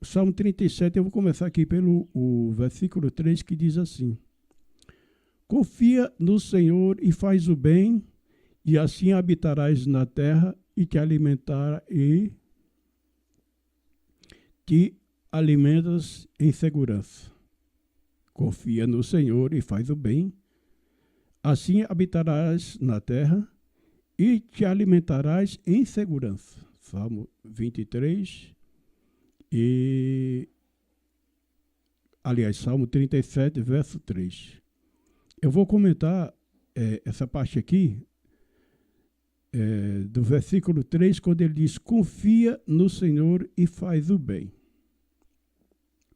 Salmo 37, eu vou começar aqui pelo o versículo 3, que diz assim: confia no Senhor e faz o bem, e assim habitarás na terra e te alimentas em segurança. Confia no Senhor e faz o bem, assim habitarás na terra e te alimentarás em segurança. Salmo 23 Salmo 37, verso 3. Eu vou comentar essa parte aqui do versículo 3, quando ele diz: confia no Senhor e faz o bem.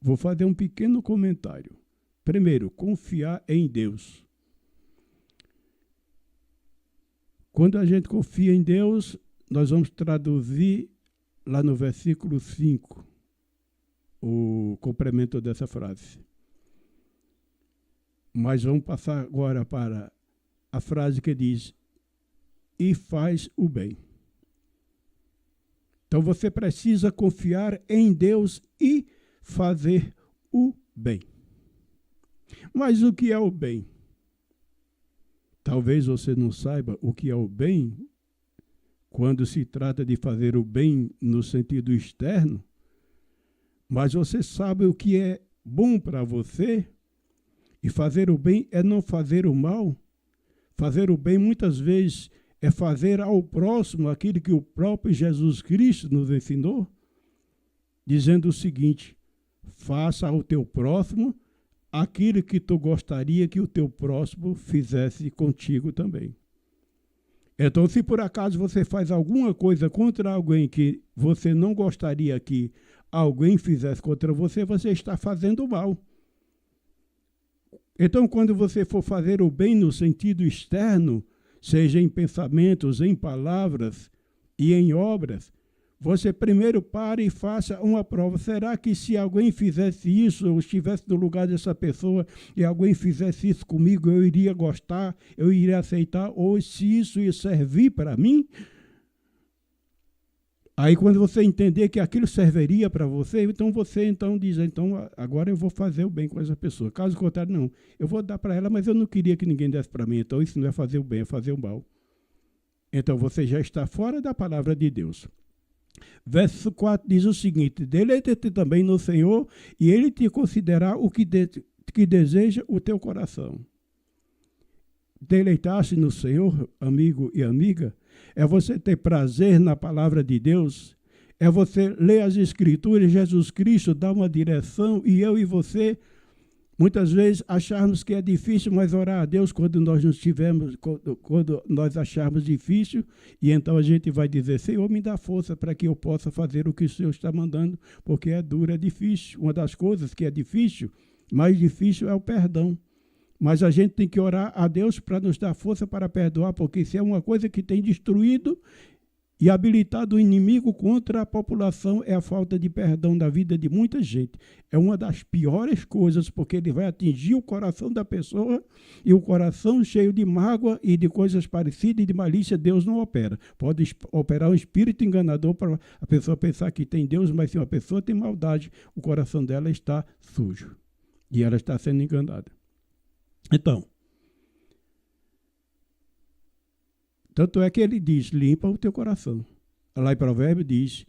Vou fazer um pequeno comentário. Primeiro, confiar em Deus. Quando a gente confia em Deus, nós vamos traduzir lá no versículo 5 o complemento dessa frase. Mas vamos passar agora para a frase que diz: e faz o bem. Então você precisa confiar em Deus e fazer o bem. Mas o que é o bem? Talvez você não saiba o que é o bem quando se trata de fazer o bem no sentido externo, mas você sabe o que é bom para você, e fazer o bem é não fazer o mal. Fazer o bem muitas vezes é fazer ao próximo aquilo que o próprio Jesus Cristo nos ensinou, dizendo o seguinte: faça ao teu próximo aquilo que tu gostaria que o teu próximo fizesse contigo também. Então, se por acaso você faz alguma coisa contra alguém que você não gostaria que alguém fizesse contra você, você está fazendo mal. Então, quando você for fazer o bem no sentido externo, seja em pensamentos, em palavras e em obras, você primeiro pare e faça uma prova. Será que se alguém fizesse isso, eu estivesse no lugar dessa pessoa e alguém fizesse isso comigo, eu iria gostar, eu iria aceitar, ou se isso ia servir para mim? Aí quando você entender que aquilo serviria para você, então você diz: então agora eu vou fazer o bem com essa pessoa. Caso contrário, não. Eu vou dar para ela, mas eu não queria que ninguém desse para mim. Então isso não é fazer o bem, é fazer o mal. Então você já está fora da palavra de Deus. Verso 4 diz o seguinte: deleita-te também no Senhor, e Ele te concederá o que deseja o teu coração. Deleitar-se no Senhor, amigo e amiga, é você ter prazer na palavra de Deus, é você ler as Escrituras, Jesus Cristo dá uma direção, e eu e você, muitas vezes, acharmos que é difícil, mas orar a Deus quando nós acharmos difícil, e então a gente vai dizer: Senhor, me dá força para que eu possa fazer o que o Senhor está mandando, porque é duro, é difícil. Uma das coisas que é difícil, mais difícil é o perdão. Mas a gente tem que orar a Deus para nos dar força para perdoar, porque isso é uma coisa que tem destruído e habilitado o inimigo contra a população, é a falta de perdão da vida de muita gente. É uma das piores coisas, porque ele vai atingir o coração da pessoa, e o coração cheio de mágoa e de coisas parecidas e de malícia, Deus não opera. Pode operar um espírito enganador para a pessoa pensar que tem Deus, mas se uma pessoa tem maldade, o coração dela está sujo e ela está sendo enganada. Então, tanto é que ele diz: limpa o teu coração. Lá em Provérbios diz: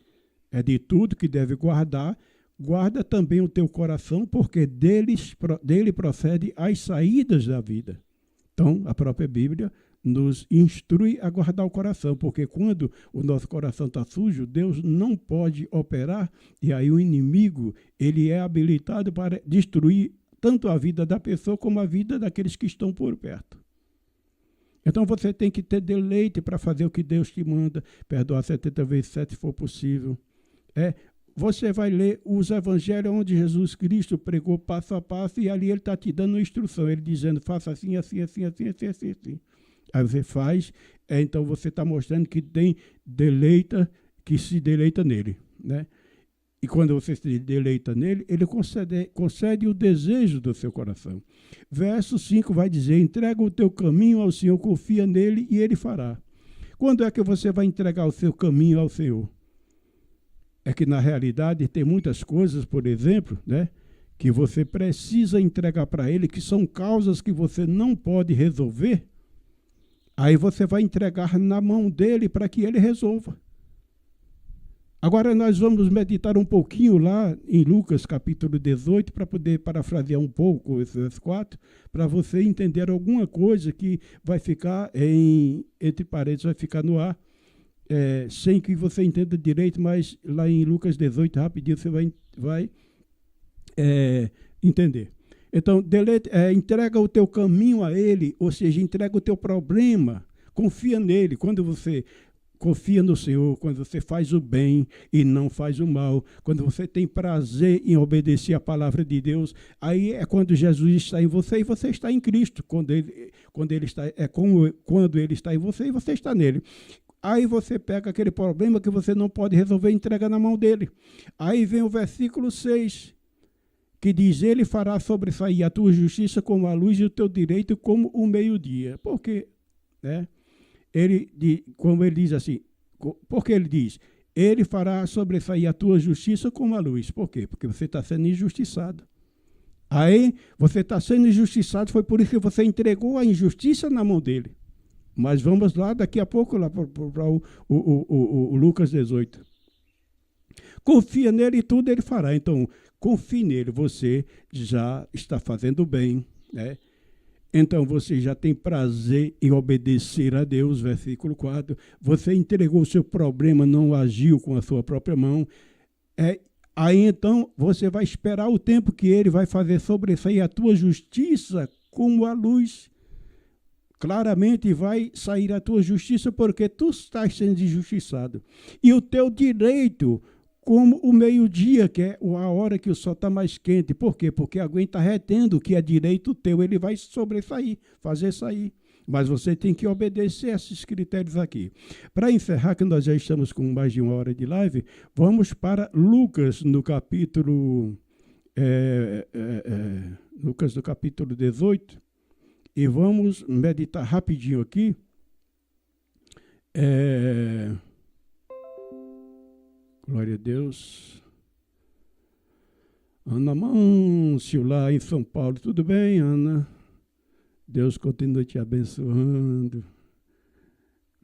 é de tudo que deve guardar, guarda também o teu coração, porque dele procede as saídas da vida. Então, a própria Bíblia nos instrui a guardar o coração, porque quando o nosso coração está sujo, Deus não pode operar, e aí o inimigo ele é habilitado para destruir tanto a vida da pessoa como a vida daqueles que estão por perto. Então você tem que ter deleite para fazer o que Deus te manda, perdoar 70 vezes 7 se for possível. Você vai ler os evangelhos onde Jesus Cristo pregou passo a passo, e ali ele está te dando uma instrução, ele dizendo: faça assim, assim, assim, assim, assim, assim, assim. Aí você faz, então você está mostrando que que se deleita nele, né? E quando você se deleita nele, ele concede o desejo do seu coração. Verso 5 vai dizer: entrega o teu caminho ao Senhor, confia nele e ele fará. Quando é que você vai entregar o seu caminho ao Senhor? é que, na realidade, tem muitas coisas, por exemplo, né, que você precisa entregar para ele, que são causas que você não pode resolver. Aí você vai entregar na mão dele para que ele resolva. Agora nós vamos meditar um pouquinho lá em Lucas capítulo 18, para poder parafrasear um pouco esse verso 4, para você entender alguma coisa que vai ficar entre parênteses, vai ficar no ar, sem que você entenda direito, mas lá em Lucas 18, rapidinho, você vai entender. Então, entrega o teu caminho a ele, ou seja, entrega o teu problema, confia nele. Quando você confia no Senhor, quando você faz o bem e não faz o mal, quando você tem prazer em obedecer a palavra de Deus, aí é quando Jesus está em você e você está em Cristo. Quando ele está em você e você está nele. Aí você pega aquele problema que você não pode resolver e entrega na mão dele. Aí vem o versículo 6, que diz: ele fará sobressair a tua justiça como a luz e o teu direito como o meio-dia. Por quê? Né? Como ele diz assim, porque ele diz, ele fará sobressair a tua justiça como a luz. Por quê? Porque você está sendo injustiçado. Aí, você está sendo injustiçado, foi por isso que você entregou a injustiça na mão dele. Mas vamos lá, daqui a pouco, lá para o Lucas 18. Confia nele e tudo ele fará. Então, confie nele, você já está fazendo bem, né? Então, você já tem prazer em obedecer a Deus, versículo 4. Você entregou o seu problema, não agiu com a sua própria mão. Aí, então, você vai esperar o tempo que ele vai fazer sobressair a tua justiça como a luz. Claramente vai sair a tua justiça porque tu estás sendo injustiçado. E o teu direito como o meio-dia, que é a hora que o sol está mais quente. Por quê? Porque alguém está retendo o que é direito teu, ele vai sobressair, fazer sair. Mas você tem que obedecer a esses critérios aqui. Para encerrar, que nós já estamos com mais de 1 hora de live, vamos para Lucas, no capítulo, Lucas, no capítulo 18, e vamos meditar rapidinho aqui. Glória a Deus. Ana Mâncio, lá em São Paulo. Tudo bem, Ana? Deus continue te abençoando.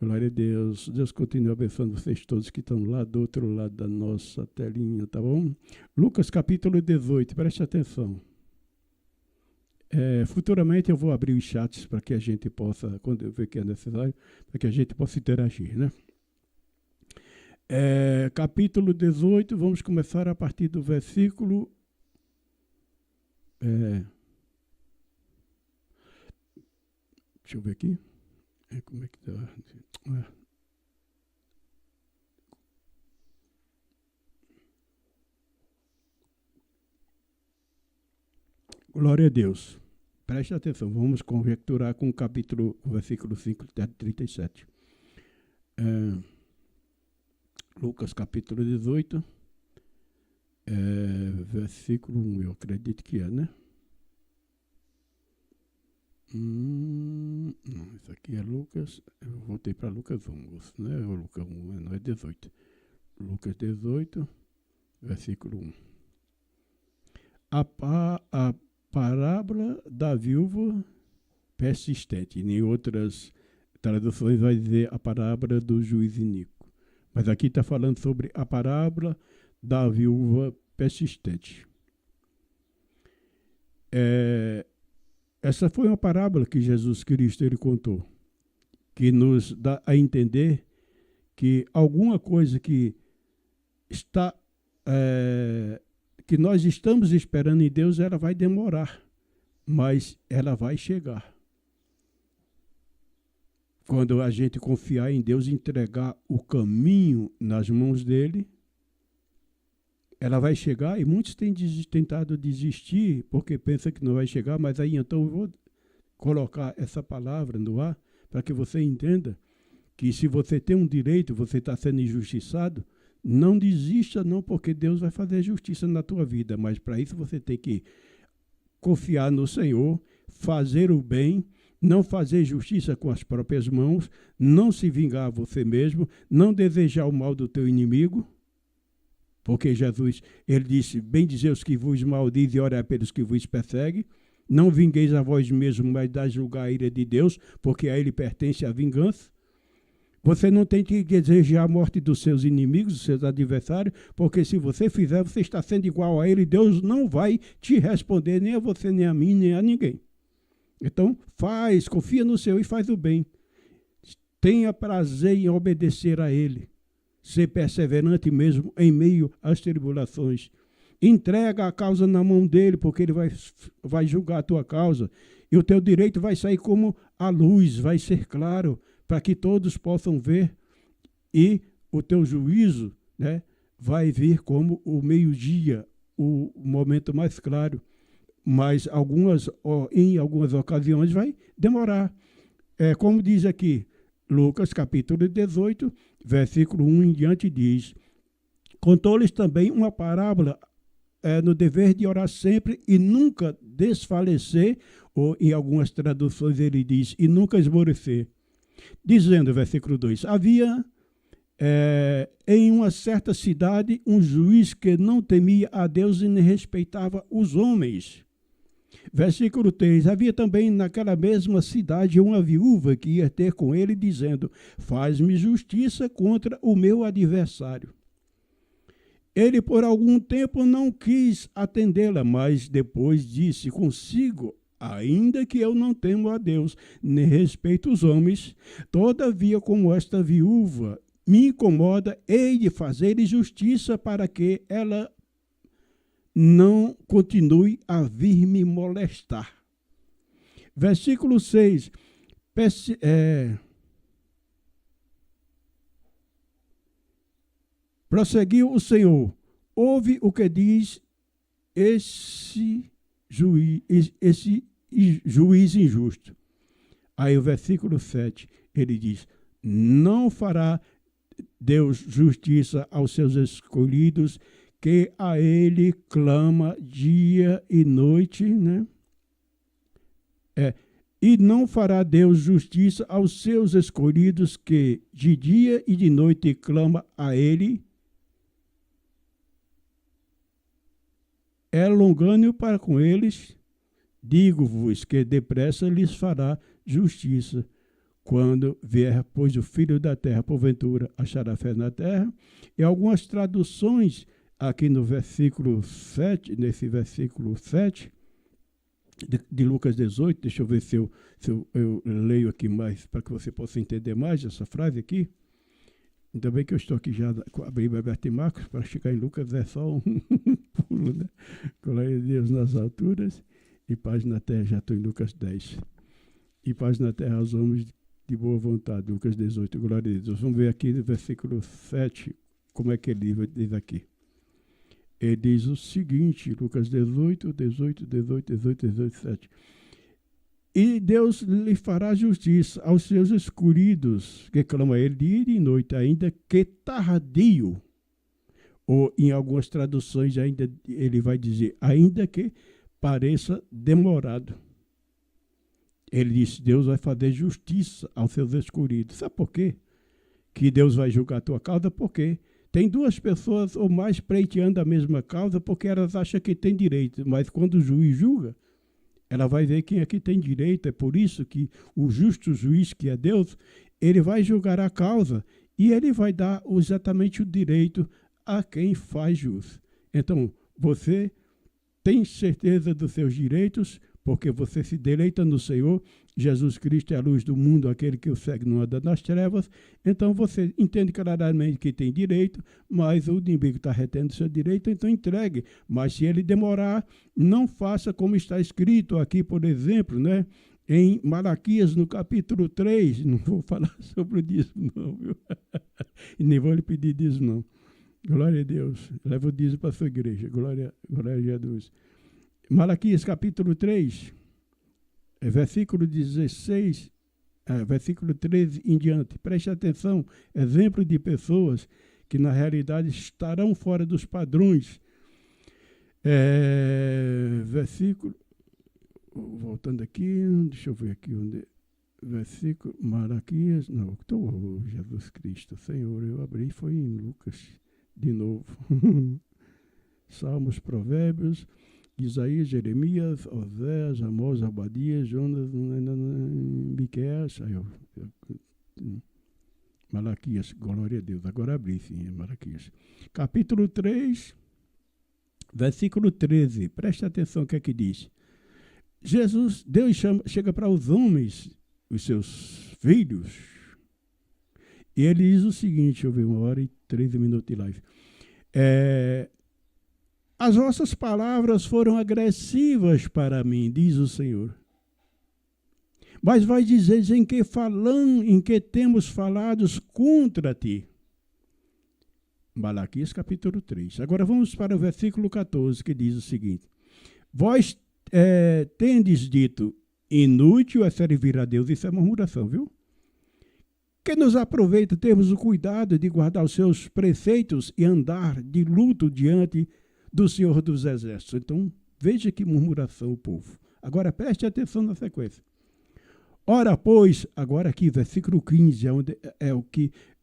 Glória a Deus. Deus continue abençoando vocês todos que estão lá do outro lado da nossa telinha, tá bom? Lucas capítulo 18, preste atenção. Futuramente eu vou abrir os chats para que a gente possa, quando eu ver que é necessário, para que a gente possa interagir, né? Capítulo 18, vamos começar a partir do versículo. Deixa eu ver aqui. Como é que tá? Glória a Deus. Preste atenção, vamos conjecturar com o versículo 5 até 37. Lucas capítulo 18, versículo 1, eu acredito que é, né? Não, isso aqui é Lucas, eu voltei para Lucas 1, né? O Lucas 1, não é 18. Lucas 18, versículo 1. A parábola da viúva persistente. Em outras traduções vai dizer a parábola do juiz iníquo. Mas aqui está falando sobre a parábola da viúva persistente. Essa foi uma parábola que Jesus Cristo ele contou, que nos dá a entender que alguma coisa que nós estamos esperando em Deus, ela vai demorar, mas ela vai chegar. Quando a gente confiar em Deus, entregar o caminho nas mãos dele, ela vai chegar, e muitos têm tentado desistir porque pensam que não vai chegar, mas aí então eu vou colocar essa palavra no ar para que você entenda que se você tem um direito, você está sendo injustiçado, não desista não, porque Deus vai fazer justiça na tua vida, mas para isso você tem que confiar no Senhor, fazer o bem, não fazer justiça com as próprias mãos, não se vingar a você mesmo, não desejar o mal do teu inimigo, Porque Jesus, ele disse, bendizei os que vos maldizem e orai pelos que vos perseguem. Não vingueis a vós mesmos, mas dai julgar a ira de Deus, porque a ele pertence a vingança. Você não tem que desejar a morte dos seus inimigos, dos seus adversários, porque se você fizer, você está sendo igual a ele, Deus não vai te responder, nem a você, nem a mim, nem a ninguém. Então, confia no Senhor e faz o bem. Tenha prazer em obedecer a ele. Ser perseverante mesmo em meio às tribulações. Entrega a causa na mão dele, porque ele vai julgar a tua causa. E o teu direito vai sair como a luz, vai ser claro, para que todos possam ver. E o teu juízo, né, vai vir como o meio-dia, o momento mais claro. Mas em algumas ocasiões vai demorar. Como diz aqui, Lucas capítulo 18, versículo 1 em diante diz: contou-lhes também uma parábola no dever de orar sempre e nunca desfalecer, ou em algumas traduções ele diz, e nunca esmorecer. Dizendo, versículo 2, havia em uma certa cidade um juiz que não temia a Deus e nem respeitava os homens. Versículo 3, havia também naquela mesma cidade uma viúva que ia ter com ele, dizendo, faz-me justiça contra o meu adversário. Ele por algum tempo não quis atendê-la, mas depois disse consigo, ainda que eu não temo a Deus, nem respeito os homens, todavia como esta viúva me incomoda, hei de fazer justiça para que ela não continue a vir me molestar. Versículo 6. Prosseguiu o Senhor. Ouve o que diz esse juiz injusto. Aí o versículo 7, ele diz, não fará Deus justiça aos seus escolhidos, que a ele clama dia e noite, né? E não fará Deus justiça aos seus escolhidos, que de dia e de noite clama a ele. É longânimo para com eles, digo-vos que depressa lhes fará justiça. Quando vier, pois, o Filho da terra, porventura, achará fé na terra. E algumas traduções aqui no versículo 7, nesse versículo 7 de Lucas 18, deixa eu ver se eu leio aqui mais, para que você possa entender mais essa frase aqui. Ainda bem que eu estou aqui já com a Bíblia aberta em Marcos, para chegar em Lucas é só um pulo, né? Glória a Deus nas alturas, e paz na terra, já estou em Lucas 10. E paz na terra aos homens de boa vontade, Lucas 18, glória a Deus. Vamos ver aqui no versículo 7, como é que ele diz aqui. Ele diz o seguinte, Lucas 18, 7. E Deus lhe fará justiça aos seus escolhidos, que clamam a ele dia e de noite, ainda que tardio. Ou em algumas traduções ainda ele vai dizer, ainda que pareça demorado. Ele disse, Deus vai fazer justiça aos seus escolhidos. Sabe por quê? Que Deus vai julgar a tua causa? Porque tem duas pessoas ou mais pleiteando a mesma causa, porque elas acham que tem direito. Mas quando o juiz julga, ela vai ver quem aqui tem direito. É por isso que o justo juiz, que é Deus, ele vai julgar a causa e ele vai dar exatamente o direito a quem faz jus. Então, você tem certeza dos seus direitos, porque você se deleita no Senhor. Jesus Cristo é a luz do mundo, aquele que o segue não anda nas trevas. Então você entende claramente que tem direito, mas o inimigo está retendo seu direito, então entregue. Mas se ele demorar, não faça como está escrito aqui, por exemplo, né? Em Malaquias, no capítulo 3, não vou falar sobre o dízimo, não, viu? E nem vou lhe pedir dízimo, não. Glória a Deus. Leva o dízimo para a sua igreja. Glória a Jesus. Malaquias capítulo 3, versículo 16, versículo 13 em diante. Preste atenção, exemplo de pessoas que na realidade estarão fora dos padrões. Versículo, voltando aqui, deixa eu ver aqui onde. Versículo, Malaquias, não, Jesus Cristo, Senhor, eu abri, foi em Lucas de novo. Salmos, Provérbios, Isaías, Jeremias, Oséias, Amós, Obadias, Jonas, Miqueias, Malaquias, glória a Deus. Agora abri, sim, Malaquias. Capítulo 3, versículo 13. Preste atenção o que é que diz. Deus chega para os homens, os seus filhos, e ele diz o seguinte, deixa eu ver, 1h13 de live. As vossas palavras foram agressivas para mim, diz o Senhor. Mas vai dizer em que temos falados contra ti. Malaquias capítulo 3. Agora vamos para o versículo 14, que diz o seguinte. Vós tendes dito, inútil é servir a Deus. Isso é murmuração, viu? Que nos aproveita termos o cuidado de guardar os seus preceitos e andar de luto diante do Senhor dos Exércitos. Então, veja que murmuração o povo. Agora, preste atenção na sequência. Ora, pois, agora aqui, versículo 15,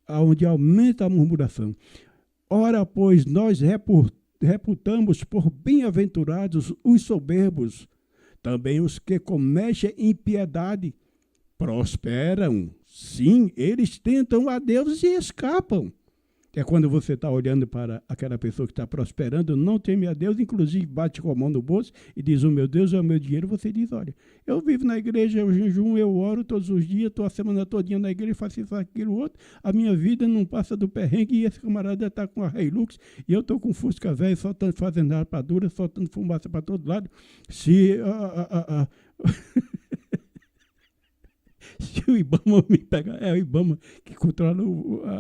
onde aumenta a murmuração. Ora, pois, nós reputamos por bem-aventurados os soberbos, também os que cometem impiedade prosperam. Sim, eles tentam a Deus e escapam. É quando você está olhando para aquela pessoa que está prosperando, não teme a Deus, inclusive bate com a mão no bolso e diz, o meu Deus é o meu dinheiro. Você diz, olha, eu vivo na igreja, eu jejum, eu oro todos os dias, estou a semana todinha na igreja, faço isso, aquilo, outro. A minha vida não passa do perrengue e esse camarada está com a Hilux e eu estou com Fusca velho, soltando, fazendo rapadura, soltando fumaça para todo lado. Se o Ibama me pegar, é o Ibama que controla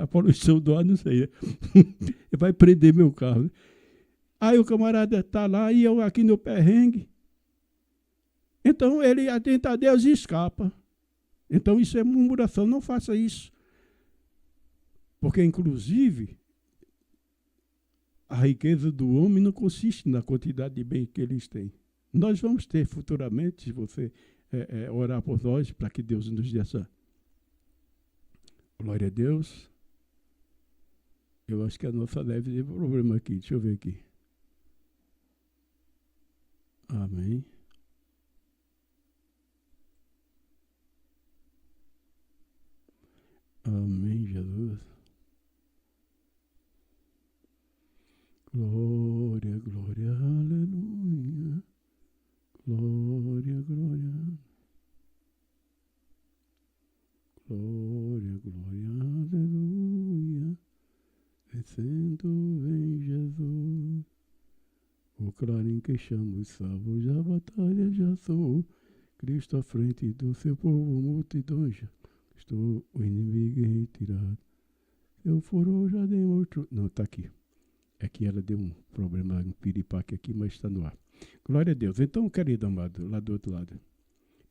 a poluição do ar, não sei. Ele vai prender meu carro. Aí o camarada está lá e eu aqui no perrengue. Então ele atenta a Deus e escapa. Então isso é murmuração, não faça isso. Porque, inclusive, a riqueza do homem não consiste na quantidade de bem que eles têm. Nós vamos ter futuramente, se você orar por nós, para que Deus nos dê essa. Glória a Deus. Eu acho que a nossa leve tem problema aqui. Deixa eu ver aqui. Amém. Amém, Jesus. Glória, glória, aleluia. Glória, glória. Glória, glória, aleluia. Descendo em Jesus. O clarim que chama os salvos, a batalha já sou. Cristo à frente do seu povo, multidões. Estou o inimigo retirado. Eu for já demonstro. Não, está aqui. É que ela deu um problema, um piripaque aqui, mas está no ar. Glória a Deus. Então, querido amado, lá do outro lado.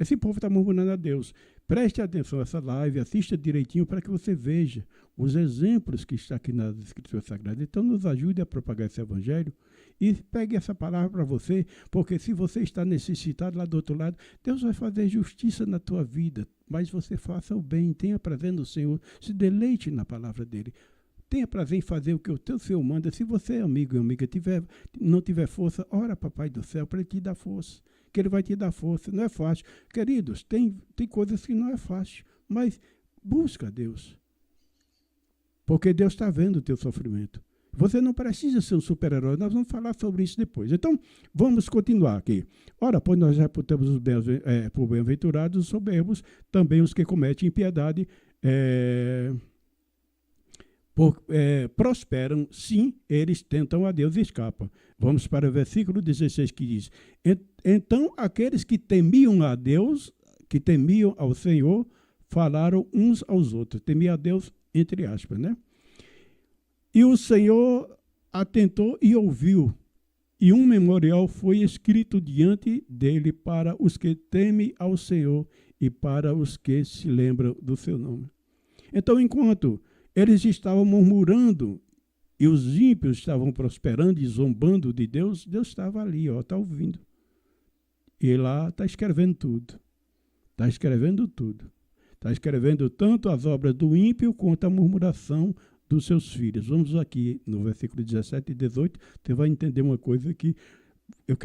Esse povo está murmurando a Deus. Preste atenção a essa live, assista direitinho para que você veja os exemplos que está aqui nas Escrituras Sagradas. Então, nos ajude a propagar esse evangelho e pegue essa palavra para você, porque se você está necessitado lá do outro lado, Deus vai fazer justiça na tua vida, mas você faça o bem, tenha prazer no Senhor, se deleite na palavra dele. Tenha prazer em fazer o que o teu Senhor manda. Se você, amigo e amiga, não tiver força, ora, Papai do céu, para ele te dar força. Que ele vai te dar força. Não é fácil. Queridos, tem coisas que não é fácil, mas busca Deus. Porque Deus está vendo o teu sofrimento. Você não precisa ser um super-herói. Nós vamos falar sobre isso depois. Então, vamos continuar aqui. Ora, pois nós reputamos por bem-aventurados os soberbos, também os que cometem impiedade, prosperam, sim, eles tentam a Deus e escapam. Vamos para o versículo 16 que diz, então aqueles que temiam a Deus, que temiam ao Senhor, falaram uns aos outros. Temia a Deus, entre aspas, né? E o Senhor atentou e ouviu, e um memorial foi escrito diante dele para os que temem ao Senhor e para os que se lembram do seu nome. Então, enquanto eles estavam murmurando e os ímpios estavam prosperando e zombando de Deus, Deus estava ali, está ouvindo. E lá está escrevendo tudo. Está escrevendo tudo. Está escrevendo tanto as obras do ímpio quanto a murmuração dos seus filhos. Vamos aqui no versículo 17 e 18, você vai entender uma coisa que eu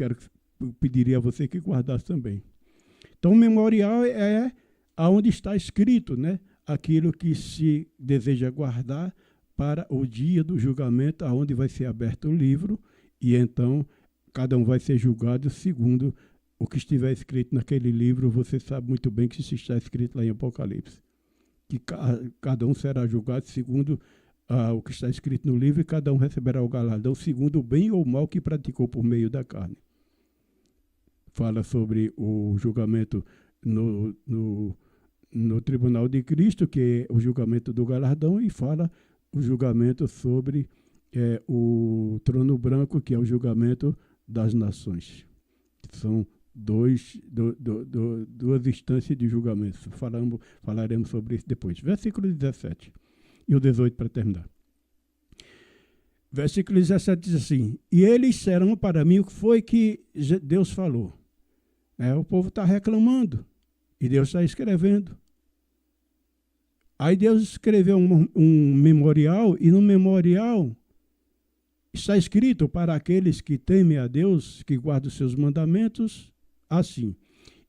pediria a você que guardasse também. Então, o memorial é aonde está escrito, né, aquilo que se deseja guardar para o dia do julgamento, aonde vai ser aberto o livro, e então cada um vai ser julgado segundo o que estiver escrito naquele livro. Você sabe muito bem que isso está escrito lá em Apocalipse, que cada um será julgado segundo o que está escrito no livro, e cada um receberá o galardão segundo o bem ou o mal que praticou por meio da carne. Fala sobre o julgamento no tribunal de Cristo, que é o julgamento do galardão, e fala o julgamento sobre o trono branco, que é o julgamento das nações. São duas instâncias de julgamento. Falaremos sobre isso depois. Versículo 17 e o 18 para terminar. Versículo 17 diz assim: e eles serão para mim o que foi que Deus falou. O povo está reclamando e Deus está escrevendo. Aí Deus escreveu um memorial, e no memorial está escrito para aqueles que temem a Deus, que guardam os seus mandamentos, assim: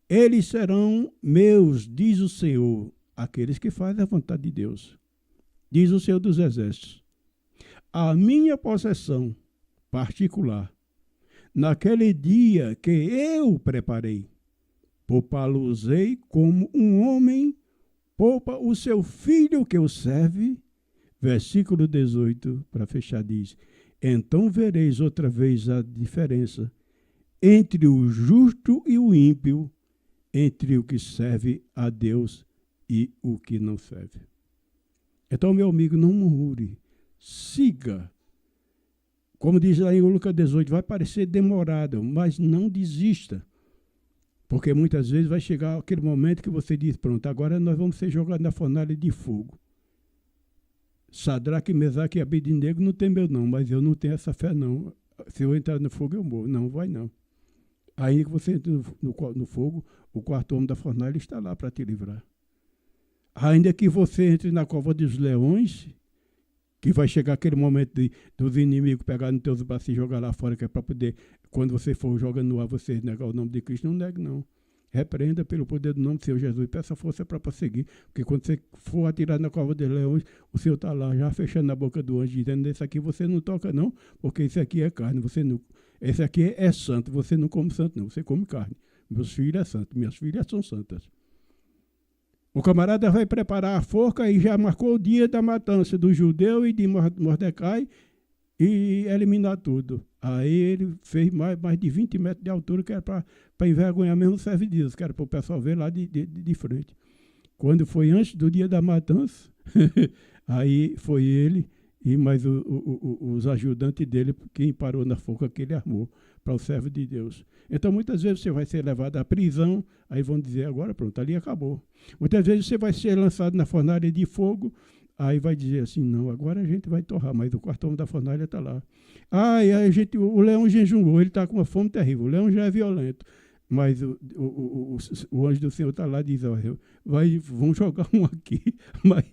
eles serão meus, diz o Senhor, aqueles que fazem a vontade de Deus. Diz o Senhor dos Exércitos: a minha possessão particular, naquele dia que eu preparei, poupá-lo-ei como um homem poupa o seu filho que o serve. Versículo 18, para fechar, diz: então vereis outra vez a diferença entre o justo e o ímpio, entre o que serve a Deus e o que não serve. Então, meu amigo, não murmure, siga. Como diz lá em Lucas 18, vai parecer demorado, mas não desista. Porque muitas vezes vai chegar aquele momento que você diz: pronto, agora nós vamos ser jogados na fornalha de fogo. Sadraque, Mesaque e Abednego não tem meu não, mas eu não tenho essa fé não. Se eu entrar no fogo eu morro. Não, vai não. Aí que você entra no fogo, o quarto homem da fornalha está lá para te livrar. Ainda que você entre na cova dos leões, que vai chegar aquele momento dos inimigos pegar nos teus braços e jogar lá fora, que é para poder, quando você for jogando no ar, você negar o nome de Cristo. Não negue não. Repreenda pelo poder do nome do Senhor Jesus. Peça força para prosseguir. Porque quando você for atirar na cova dos leões, o Senhor está lá já fechando a boca do anjo, dizendo: esse aqui você não toca não, porque esse aqui é carne. Esse aqui é santo. Você não come santo não, você come carne. Meus filhos é santo, minhas filhas são santas. O camarada vai preparar a forca e já marcou o dia da matança do judeu e de Mordecai e eliminar tudo. Aí ele fez mais de 20 metros de altura, que era para envergonhar mesmo os servidores, que era para o pessoal ver lá de frente. Quando foi antes do dia da matança, aí foi ele e mais os ajudantes dele, quem parou na forca que ele armou para o servo de Deus. Então, muitas vezes você vai ser levado à prisão, aí vão dizer: agora pronto, ali acabou. Muitas vezes você vai ser lançado na fornalha de fogo, aí vai dizer assim: não, agora a gente vai torrar, mas o quarto homem da fornalha está lá. E aí o leão jejuou, ele está com uma fome terrível, o leão já é violento. Mas o anjo do Senhor está lá e diz: vão jogar um aqui, mas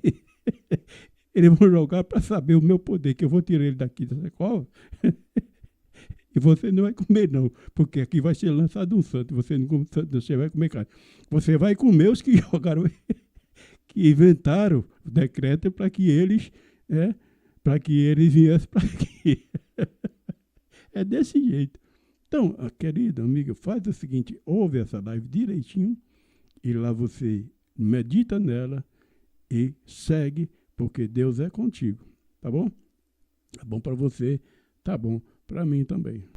eles vão jogar para saber o meu poder, que eu vou tirar ele daqui dessa cova. E você não vai comer não, porque aqui vai ser lançado um santo. Você não come santo, você vai comer carne. Você vai comer os que jogaram, que inventaram o decreto para que eles viessem para aqui. É desse jeito. Então, querida amiga, faz o seguinte: ouve essa live direitinho e lá você medita nela e segue, porque Deus é contigo. Tá bom? Tá bom para você, tá bom para mim também.